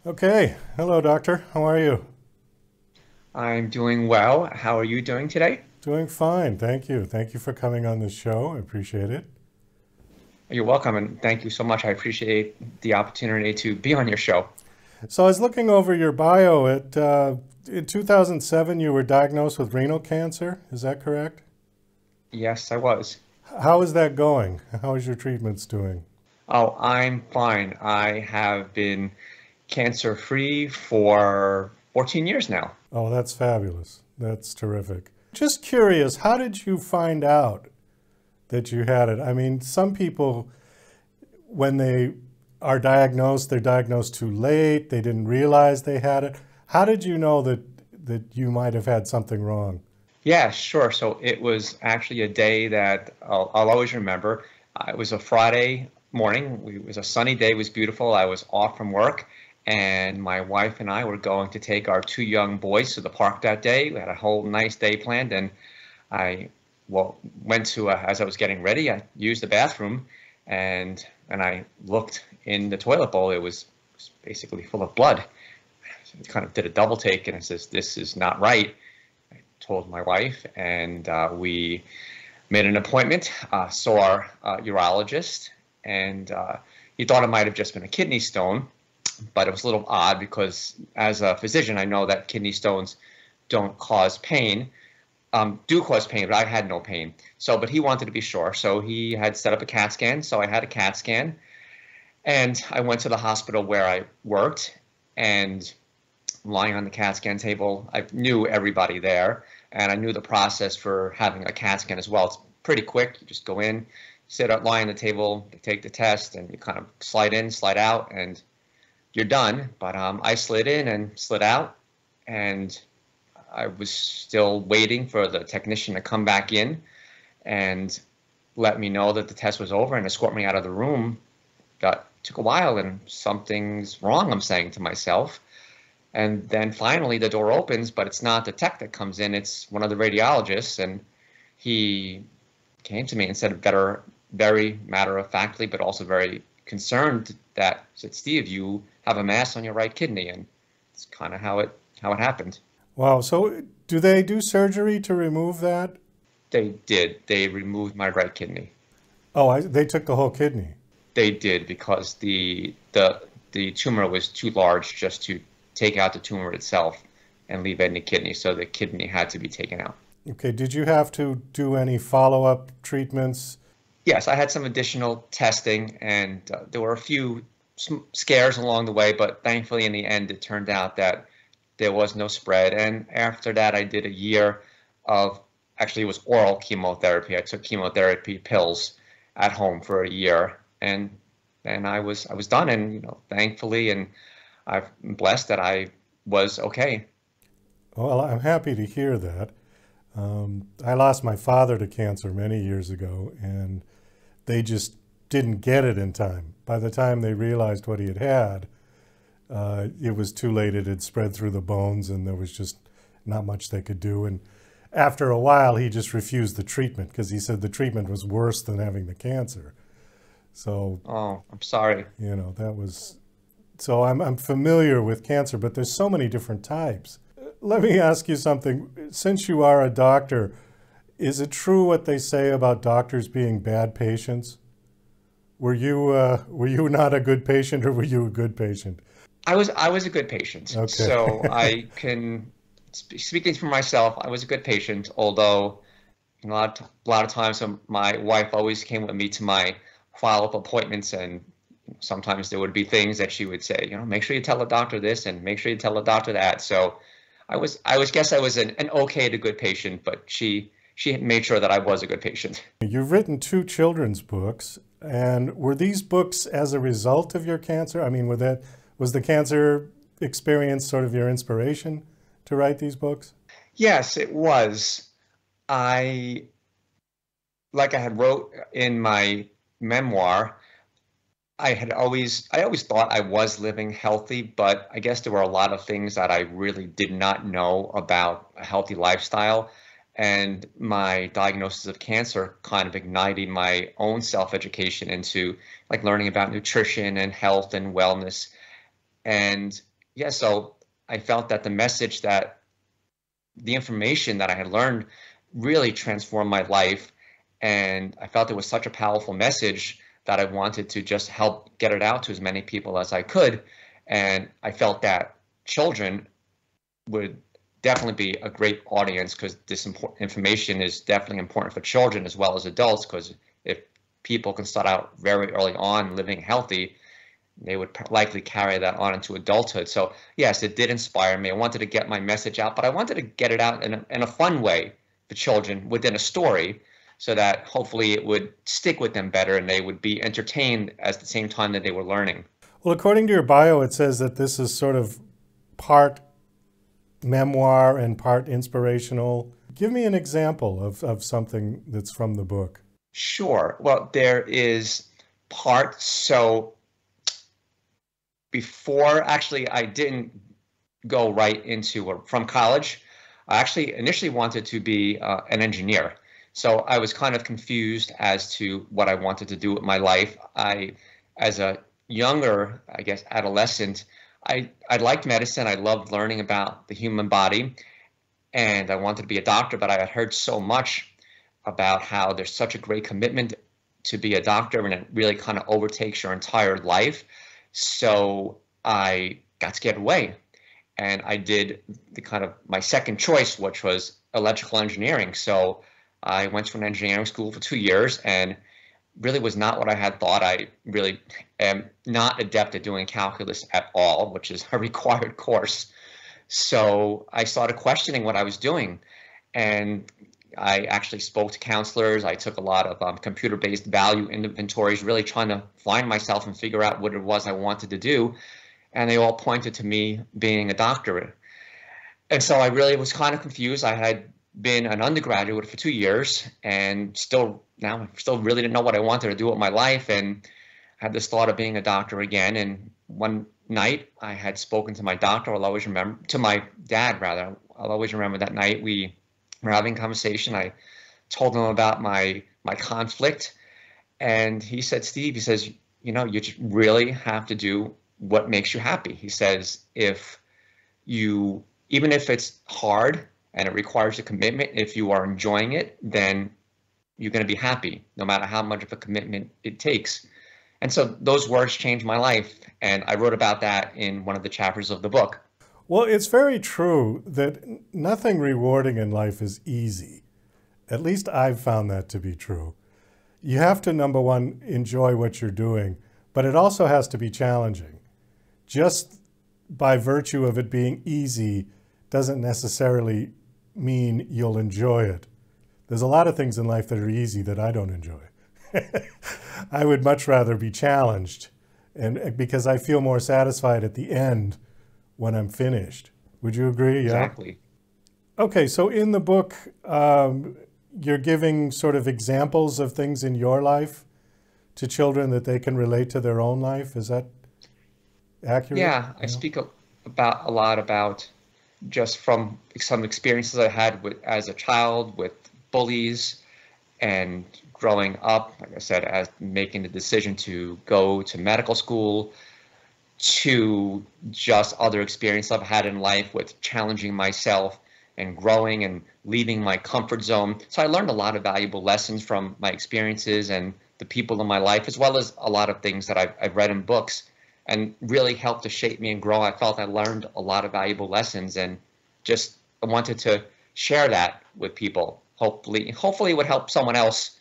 Okay. Hello, doctor. How are you? I'm doing well. How are you doing today? Doing fine. Thank you. Thank you for coming on this show. I appreciate it. You're welcome, and thank you so much. I appreciate the opportunity to be on your show. So I was looking over your bio. In 2007, you were diagnosed with renal cancer. Is that correct? Yes, I was. How is that going? How is your treatments doing? Oh, I'm fine. I have been cancer-free for 14 years now. Oh, that's fabulous. That's terrific. Just curious, how did you find out that you had it? I mean, some people, when they are diagnosed, they're diagnosed too late. They didn't realize they had it. How did you know that you might have had something wrong? Yeah, sure. So it was actually a day that I'll always remember. It was a Friday morning. It was a sunny day. It was beautiful. I was off from work, and my wife and I were going to take our two young boys to the park that day. We had a whole nice day planned, and I went to as I was getting ready, I used the bathroom, and I looked in the toilet bowl. It was basically full of blood. I kind of did a double take, and I says, "This is not right." Told my wife, and we made an appointment, saw our urologist, and he thought it might have just been a kidney stone, but it was a little odd because as a physician, I know that kidney stones don't cause pain, do cause pain, but I had no pain. So, but he wanted to be sure, so he had set up a CAT scan. So I had a CAT scan, and I went to the hospital where I worked, and lying on the CAT scan table. I knew everybody there, and I knew the process for having a CAT scan as well. It's pretty quick. You just go in, sit up, lie on the table, they take the test, and you kind of slide in, slide out, and you're done. But I slid in and slid out, and I was still waiting for the technician to come back in and let me know that the test was over and escort me out of the room. That took a while, and something's wrong, I'm saying to myself. And then finally the door opens, but it's not the tech that comes in, it's one of the radiologists. And he came to me and said, better, very matter of factly, but also very concerned, that said, "Steve, you have a mass on your right kidney." And it's kind of how it happened. Wow. So do they do surgery to remove that? They did. They removed my right kidney. Oh, they took the whole kidney. They did because the tumor was too large just to take out the tumor itself and leave any kidney, so the kidney had to be taken out. Okay. Did you have to do any follow-up treatments? Yes, I had some additional testing, and there were a few scares along the way, but thankfully in the end it turned out that there was no spread. And after that, I did a year of, actually it was oral chemotherapy. I took chemotherapy pills at home for a year, and then I was done. And thankfully, and I'm blessed that I was okay. Well, I'm happy to hear that. I lost my father to cancer many years ago, and they just didn't get it in time. By the time they realized what he had had, it was too late. It had spread through the bones, and there was just not much they could do. And after a while, he just refused the treatment because he said the treatment was worse than having the cancer. So, Oh, I'm sorry. that was. So I'm familiar with cancer, but there's so many different types. Let me ask you something. Since you are a doctor, is it true what they say about doctors being bad patients? Were you not a good patient, or were you a good patient? I was a good patient, Okay. so I can speaking for myself. I was a good patient, although a lot of times my wife always came with me to my follow-up appointments, and sometimes there would be things that she would say, make sure you tell the doctor this and make sure you tell the doctor that. So I was guess I was an okay to good patient, but she made sure that I was a good patient. You've written two children's books, and were these books as a result of your cancer? I mean, was the cancer experience sort of your inspiration to write these books? Yes, it was. I like I had wrote in my memoir, I always thought I was living healthy, but I guess there were a lot of things that I really did not know about a healthy lifestyle. And my diagnosis of cancer kind of ignited my own self-education into like learning about nutrition and health and wellness. And Yeah, so I felt that the information that I had learned really transformed my life. And I felt it was such a powerful message that I wanted to just help get it out to as many people as I could. And I felt that children would definitely be a great audience, because this information is definitely important for children as well as adults, because if people can start out very early on living healthy, they would likely carry that on into adulthood. So yes, it did inspire me. I wanted to get my message out, but I wanted to get it out in a fun way for children within a story, so that hopefully it would stick with them better and they would be entertained at the same time that they were learning. Well, according to your bio, it says that this is sort of part memoir and part inspirational. Give me an example of something that's from the book. Sure. Well, there is part. So before, actually, I didn't go right into, or from college. I actually initially wanted to be an engineer. So I was kind of confused as to what I wanted to do with my life. As a younger, I guess, adolescent, I liked medicine. I loved learning about the human body, and I wanted to be a doctor, but I had heard so much about how there's such a great commitment to be a doctor, and it really kind of overtakes your entire life. So I got scared away, and I did the kind of my second choice, which was electrical engineering. So I went to an engineering school for 2 years, and really was not what I had thought. I really am not adept at doing calculus at all, which is a required course. So I started questioning what I was doing, and I actually spoke to counselors. I took a lot of computer-based value inventories, really trying to find myself and figure out what it was I wanted to do. And they all pointed to me being a doctor. And so I really was kind of confused. I had been an undergraduate for 2 years, and still really didn't know what I wanted to do with my life, and had this thought of being a doctor again. And one night I had spoken to my doctor. I'll always remember, to my dad rather. I'll always remember that night we were having a conversation. I told him about my conflict, and he said, "Steve," he says, you just really have to do what makes you happy." He says, even if it's hard and it requires a commitment, if you are enjoying it, then you're going to be happy, no matter how much of a commitment it takes. And so those words changed my life, and I wrote about that in one of the chapters of the book. Well, it's very true that nothing rewarding in life is easy. At least I've found that to be true. You have to, number one, enjoy what you're doing, but it also has to be challenging. Just by virtue of it being easy doesn't necessarily mean you'll enjoy it. There's a lot of things in life that are easy that I don't enjoy. I would much rather be challenged, and because I feel more satisfied at the end when I'm finished. Would you agree? Yeah? Exactly. Okay, so in the book, you're giving sort of examples of things in your life to children that they can relate to their own life. Is that accurate? Yeah, I speak a lot about just from some experiences I had as a child with bullies, and growing up, like I said, as making the decision to go to medical school, to just other experiences I've had in life with challenging myself and growing and leaving my comfort zone. So I learned a lot of valuable lessons from my experiences and the people in my life, as well as a lot of things that I've read in books, and really helped to shape me and grow. I felt I learned a lot of valuable lessons, and just I wanted to share that with people. Hopefully it would help someone else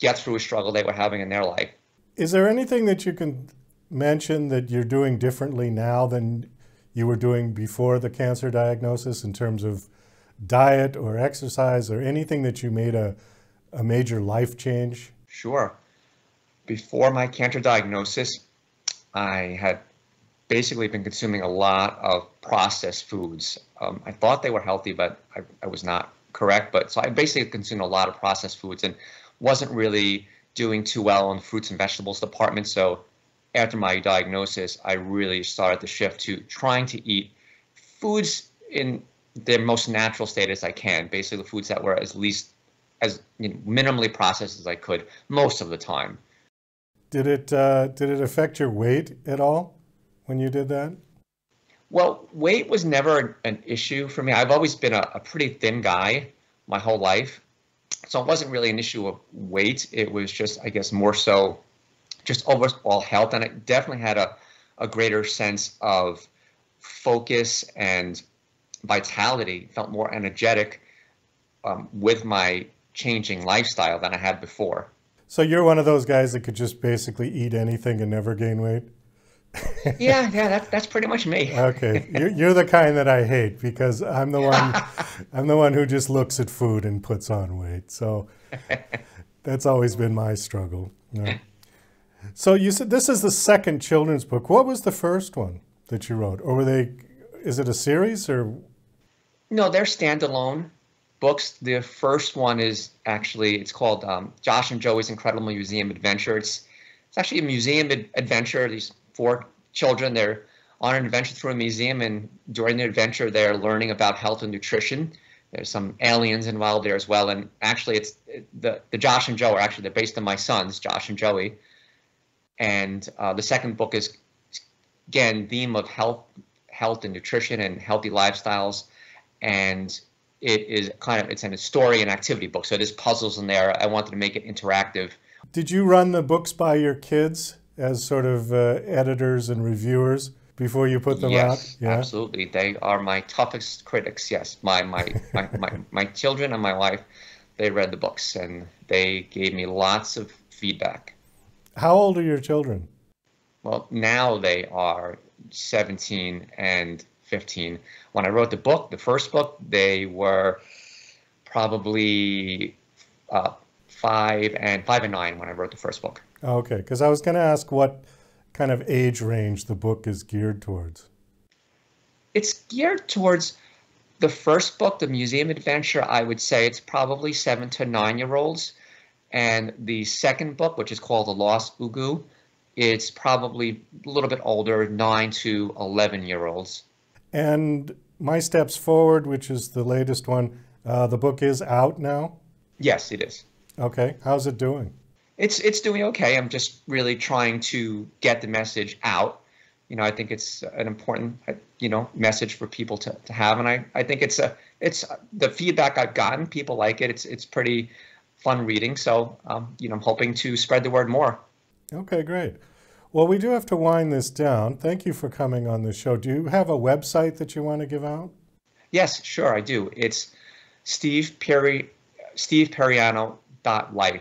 get through a struggle they were having in their life. Is there anything that you can mention that you're doing differently now than you were doing before the cancer diagnosis, in terms of diet or exercise, or anything that you made a major life change? Sure. Before my cancer diagnosis, I had basically been consuming a lot of processed foods. I thought they were healthy, but I was not correct. But so I basically consumed a lot of processed foods and wasn't really doing too well in the fruits and vegetables department. So after my diagnosis, I really started to shift to trying to eat foods in their most natural state as I can. Basically, foods that were as minimally processed as I could most of the time. Did it affect your weight at all when you did that? Well, weight was never an issue for me. I've always been a pretty thin guy my whole life. So it wasn't really an issue of weight. It was just, I guess, more so just overall health. And it definitely had a greater sense of focus and vitality, felt more energetic with my changing lifestyle than I had before. So you're one of those guys that could just basically eat anything and never gain weight? Yeah, that's pretty much me. Okay, you're the kind that I hate because I'm the one I'm the one who just looks at food and puts on weight. So that's always been my struggle. Yeah. So you said this is the second children's book. What was the first one that you wrote? Or is it a series or? No, they're standalone books. The first one is actually, it's called Josh and Joey's Incredible Museum Adventure. It's actually a museum adventure. These four children, they're on an adventure through a museum, and during the adventure, they're learning about health and nutrition. There's some aliens involved there as well. And actually, the Josh and Joe are actually, they're based on my sons, Josh and Joey. And the second book is, again, theme of health and nutrition and healthy lifestyles. And it is it's a story and activity book. So there's puzzles in there. I wanted to make it interactive. Did you run the books by your kids as sort of editors and reviewers before you put them out? Yes, yeah? Absolutely. They are my toughest critics. Yes, my children and my wife, they read the books and they gave me lots of feedback. How old are your children? Well, now they are 17 and 15. When I wrote the book, the first book, they were probably 5 and 9 when I wrote the first book. Okay, because I was going to ask what kind of age range the book is geared towards. It's geared towards the first book, the Museum Adventure. I would say it's probably 7 to 9-year-olds. And the second book, which is called The Lost Ugu, it's probably a little bit older, 9 to 11-year-olds. And My Steps Forward, which is the latest one, the book is out now? Yes, it is. Okay. How's it doing? It's doing okay. I'm just really trying to get the message out. I think it's an important, message for people to have. And I think it's the feedback I've gotten, people like it. It's pretty fun reading. So, I'm hoping to spread the word more. Okay, great. Well, we do have to wind this down. Thank you for coming on the show. Do you have a website that you want to give out? Yes, sure, I do. It's Steve Piriano.life.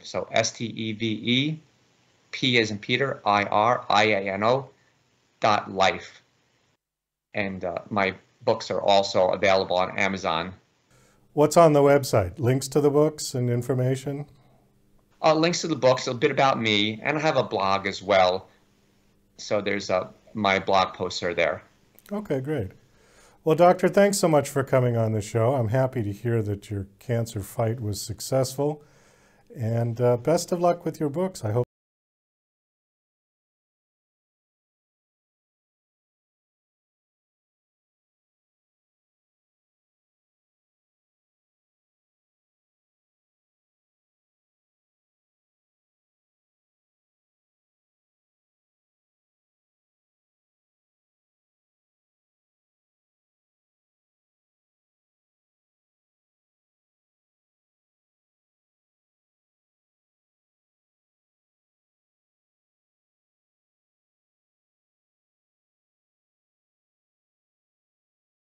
So STEVE, P as in Peter, IRIANO.life. And my books are also available on Amazon. What's on the website? Links to the books and information? Links to the books, a bit about me, and I have a blog as well. So there's my blog posts are there. Okay, great. Well, Doctor, thanks so much for coming on the show. I'm happy to hear that your cancer fight was successful. And best of luck with your books. I hope